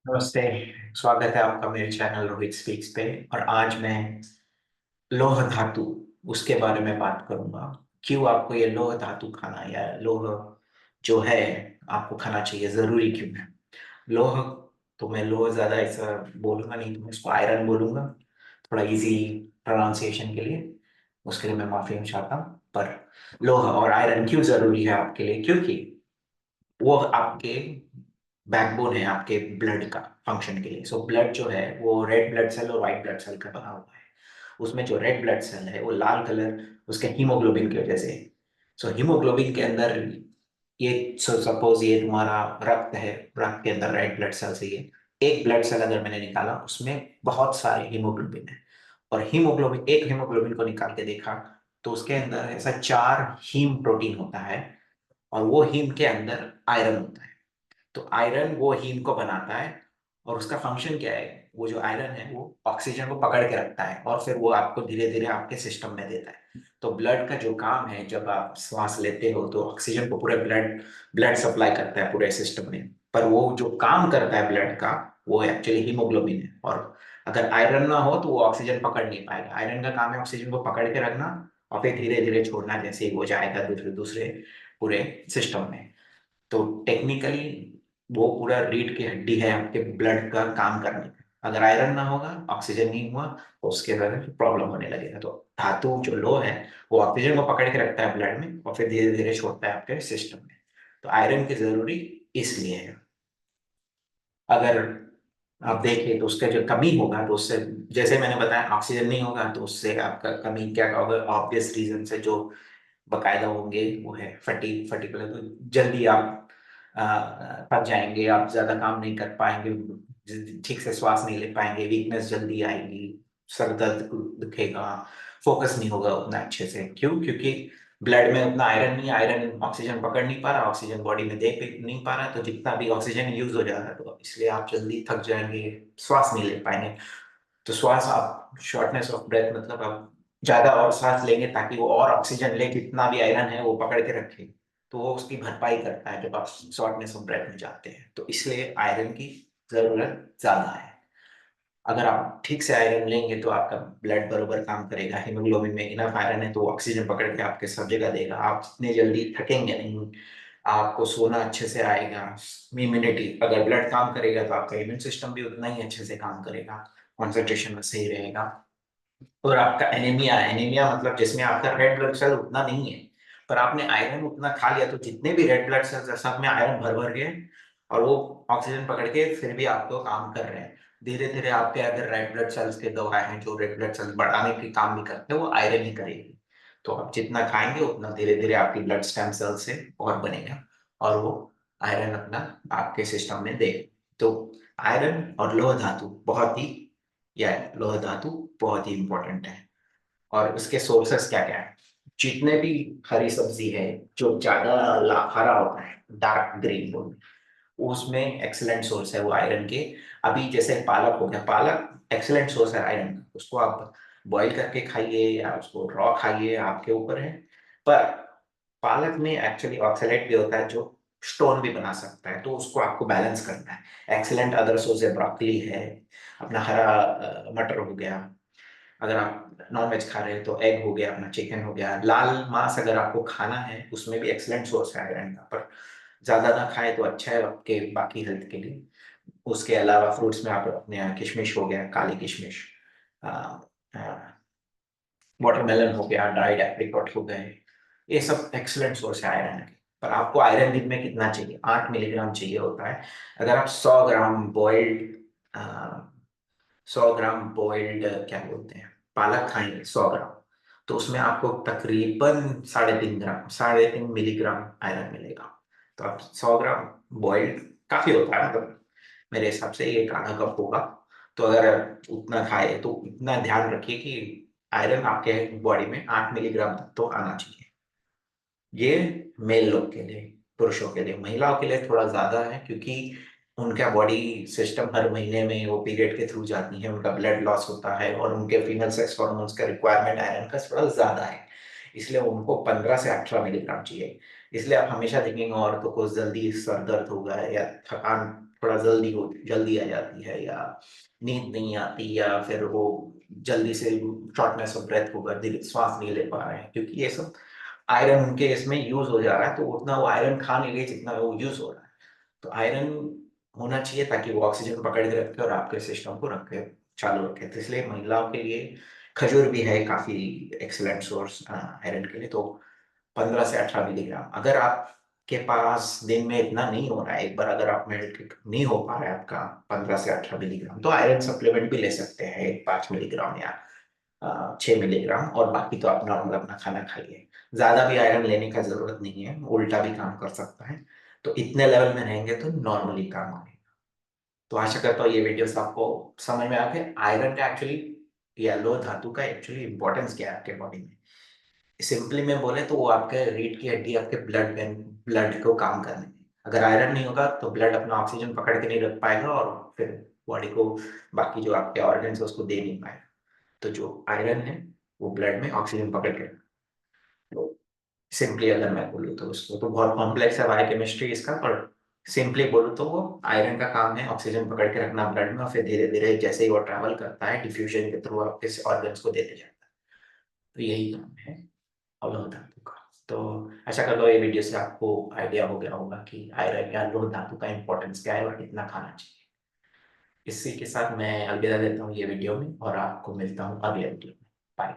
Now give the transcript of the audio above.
नमस्ते। स्वागत है आपका मेरे चैनल रोहित स्पीक्स पे। और आज मैं लौह धातु उसके बारे में बात करूंगा। क्यों आपको ये लौह धातु खाना या लौह जो है आपको खाना चाहिए, जरूरी क्यों है लौह। तो मैं लौह ज्यादा ऐसा बोलूंगा नहीं, तो मैं इसको आयरन बोलूंगा थोड़ा इजी प्रोनाउंसिएशन के लिए। उसके लिए मैं माफी चाहता हूँ। पर लौह और आयरन क्यों जरूरी है आपके लिए, क्योंकि वो आपके बैकबोन है आपके ब्लड का फंक्शन के लिए। सो ब्लड जो है वो रेड ब्लड सेल और व्हाइट ब्लड सेल का बना हुआ है। उसमें जो रेड ब्लड सेल है वो लाल कलर उसके हीमोग्लोबिन की वजह से। सो हीमोग्लोबिन के अंदर ये सपोज ये तुम्हारा रक्त है, रक्त के अंदर रेड ब्लड सेल से ये एक ब्लड सेल अगर मैंने निकाला उसमें बहुत सारे हीमोग्लोबिन है। और हीमोग्लोबिन एक हीमोग्लोबिन को निकाल के देखा तो उसके अंदर ऐसा 4 हीम प्रोटीन होता है। और वो हीम के अंदर आयरन होता है। तो आयरन वो हीम को बनाता है। और उसका फंक्शन क्या है, वो जो आयरन है वो ऑक्सीजन को पकड़ के रखता है और फिर वो आपको धीरे धीरे आपके सिस्टम में देता है। तो ब्लड का जो काम है, जब आप श्वास लेते हो तो ऑक्सीजन को पूरे ब्लड ब्लड सप्लाई करता है पूरे सिस्टम में। पर वो जो काम करता है ब्लड का, वो एक्चुअली हीमोग्लोबिन है। और अगर आयरन ना हो तो वो ऑक्सीजन पकड़ नहीं पाएगा। आयरन का काम है ऑक्सीजन को पकड़ के रखना और फिर धीरे धीरे छोड़ना, जैसे ही वो जाएगा दूसरे दूसरे पूरे सिस्टम में। तो टेक्निकली वो पूरा रीढ़ की हड्डी है आपके ब्लड का काम करने का। अगर आयरन ना होगा, ऑक्सीजन नहीं हुआ, तो उसके वजह से प्रॉब्लम होने लगेगा। तो धातु जो लोह है वो ऑक्सीजन को पकड़ के रखता है ब्लड में और फिर धीरे धीरे छोड़ता है आपके सिस्टम में। तो आयरन की जरूरी इसलिए है। अगर आप देखें तो उसका जो कमी होगा तो उससे, जैसे मैंने बताया, ऑक्सीजन नहीं होगा तो उससे आपका कमी क्या होगा। ऑब्वियस रीजन से जो बकायदा होंगे वो है फटीग। फटीग तो जल्दी आप थक जाएंगे, आप ज्यादा काम नहीं कर पाएंगे, ठीक से श्वास नहीं ले पाएंगे, वीकनेस जल्दी आएगी, सर दर्द दुखेगा, फोकस नहीं होगा उतना अच्छे से। क्यों? क्योंकि ब्लड में उतना आयरन नहीं, आयरन ऑक्सीजन पकड़ नहीं पा रहा, ऑक्सीजन बॉडी में दे नहीं पा रहा। तो जितना भी ऑक्सीजन यूज हो जा रहा है तो इसलिए आप जल्दी थक जाएंगे, श्वास नहीं ले पाएंगे। तो श्वास आप शॉर्टनेस ऑफ ब्रेथ मतलब आप ज्यादा और सांस लेंगे ताकि वो और ऑक्सीजन ले, जितना भी आयरन है वो पकड़ के रखे। तो वो उसकी भरपाई करता है जब आप शॉर्टनेस ऑफ ब्रेथ में जाते हैं। तो इसलिए आयरन की जरूरत ज्यादा है। अगर आप ठीक से आयरन लेंगे तो आपका ब्लड बरोबर काम करेगा, हीमोग्लोबिन में इनफ आयरन है तो वो ऑक्सीजन पकड़ के आपके सब जगह देगा। आप जितने जल्दी थकेंगे नहीं, आपको सोना अच्छे से आएगा। इम्यूनिटी, अगर ब्लड काम करेगा तो आपका इम्यून सिस्टम भी उतना ही अच्छे से काम करेगा, कंसंट्रेशन में सही रहेगा। और आपका एनीमिया, एनीमिया मतलब जिसमें आपका रेड ब्लड सेल उतना नहीं है, पर आपने आयरन उतना खा लिया तो जितने भी रेड ब्लड सेल्स है सब में आयरन भर भर गए और वो ऑक्सीजन पकड़ के फिर भी आपको काम कर रहे हैं। धीरे धीरे आपके अगर रेड ब्लड सेल्स के दवाएं हैं जो रेड ब्लड सेल्स बढ़ाने के काम भी करते हैं, वो आयरन ही करेगी। तो आप जितना खाएंगे उतना धीरे धीरे आपकी ब्लड स्टेम सेल से और बनेगा और वो आयरन अपना आपके सिस्टम में दे। तो आयरन और लोह धातु बहुत ही, या लोह धातु बहुत ही इंपॉर्टेंट है। और उसके सोर्सेस क्या क्या है? जितने भी हरी सब्जी है जो ज्यादा हरा होता है, डार्क ग्रीन बोल, उसमें एक्सीलेंट सोर्स है वो आयरन के। अभी जैसे पालक हो गया, पालक एक्सीलेंट सोर्स है आयरन का। उसको आप बॉईल करके खाइए या उसको रॉ खाइए, आपके ऊपर है। पर पालक में एक्चुअली ऑक्सलेट भी होता है जो स्टोन भी बना सकता है, तो उसको आपको बैलेंस करना है। एक्सीलेंट अदर सोर्स है, ब्रोकली है, अपना हरा मटर हो गया। अगर आप नॉन वेज खा रहे हैं तो एग हो गया, अपना चिकन हो गया। लाल मांस अगर आपको खाना है उसमें भी एक्सीलेंट सोर्स है आयरन का, पर ज्यादा ना खाए तो अच्छा है आपके बाकी हेल्थ के लिए। उसके अलावा फ्रूट्स में आप अपने यहाँ किशमिश हो गया, काली किशमिश, वाटरमेलन हो गया, ड्राइड एप्रिकॉट हो गए, ये सब एक्सीलेंट सोर्स है आयरन के। पर आपको आयरन दिन में कितना चाहिए? 8 मिलीग्राम चाहिए होता है। अगर आप 100 ग्राम बॉइल्ड क्या बोलते हैं, पालक खाएंगे 100 ग्राम, तो उसमें आपको तकरीबन 3.5 मिलीग्राम आयरन मिलेगा। तो आप 100 ग्राम बॉइल्ड काफी होता है, मतलब मेरे हिसाब से ये एक आधा कप होगा। तो अगर आप उतना खाए तो इतना ध्यान रखिए कि आयरन आपके बॉडी में 8 मिलीग्राम तक तो आना चाहिए। ये मेल लोग के लिए, पुरुषों के लिए। महिलाओं के लिए थोड़ा ज्यादा है क्योंकि उनका बॉडी सिस्टम हर महीने में वो पीरियड के थ्रू जाती है, उनका ब्लड लॉस होता है और उनके फीमेल सेक्स हार्मोन्स का रिक्वायरमेंट आयरन का थोड़ा ज्यादा है। इसलिए उनको 15 से 18 मिलीग्राम चाहिए। इसलिए आप हमेशा देखेंगे औरतों को जल्दी सर दर्द होगा या थकान थोड़ा जल्दी आ जाती है, या नींद नहीं आती, या फिर वो जल्दी से शॉर्टनेस ऑफ ब्रेथ होगा, दिल श्वास नहीं ले पा रहे हैं, क्योंकि ये सब आयरन उनके इसमें यूज हो जा रहा है। तो उतना वो आयरन खा नहीं रही जितना वो यूज हो रहा है। तो आयरन होना चाहिए ताकि वो ऑक्सीजन पकड़ के रखे और आपके सिस्टम को रखे, चालू रखे। तो इसलिए महिलाओं के लिए खजूर भी है काफी एक्सीलेंट सोर्स आयरन के लिए। तो 15 से 18 मिलीग्राम, अगर आपके पास दिन में इतना नहीं हो रहा है, एक बार अगर आप मेडिकेट नहीं हो पा रहा है आपका 15 से 18 मिलीग्राम, तो आयरन सप्लीमेंट भी ले सकते हैं, एक 5 मिलीग्राम या 6 मिलीग्राम, और बाकी तो आप नॉर्मल अपना खाना खाइए। ज्यादा भी आयरन लेने का जरूरत नहीं है, उल्टा भी काम कर सकता है। तो इतने लेवल में रहेंगे तो नॉर्मली काम आएगा। तो आशा करता हूँ ये वीडियोस आपको समझ में आ गए, आयरन का एक्चुअली या लोह धातु का एक्चुअली इंपॉर्टेंस क्या है आपके बॉडी में। सिंपली में बोले तो वो आपके रीढ़ की हड्डी, आपके ब्लड को काम करने में, अगर आयरन नहीं होगा तो ब्लड अपना ऑक्सीजन पकड़ के नहीं रख पाएगा, और फिर बॉडी को बाकी जो आपके ऑर्गन्स है उसको दे नहीं पाएगा। तो जो आयरन है वो ब्लड में ऑक्सीजन पकड़ के, तो सिंपली अगर मैं बोलूँ तो उसको तो बहुत कॉम्प्लेक्स है बायोकेमिस्ट्री इसका, पर सिंपली बोलूँ तो वो आयरन का काम है ऑक्सीजन पकड़ के रखना ब्लड में, और फिर धीरे धीरे जैसे ही वो ट्रैवल करता है डिफ्यूजन के थ्रू आपके ऑर्गन्स को देते जाता है। तो यही काम है अवलोह धातु का। तो आशा करता हूँ ये वीडियो से आपको आइडिया हो गया होगा कि आयरन या लोह धातु का इंपॉर्टेंस क्या है और कितना खाना चाहिए। इसी के साथ मैं अलविदा देता हूँ ये वीडियो में, और आपको मिलता हूँ अगले वीडियो में। बाय।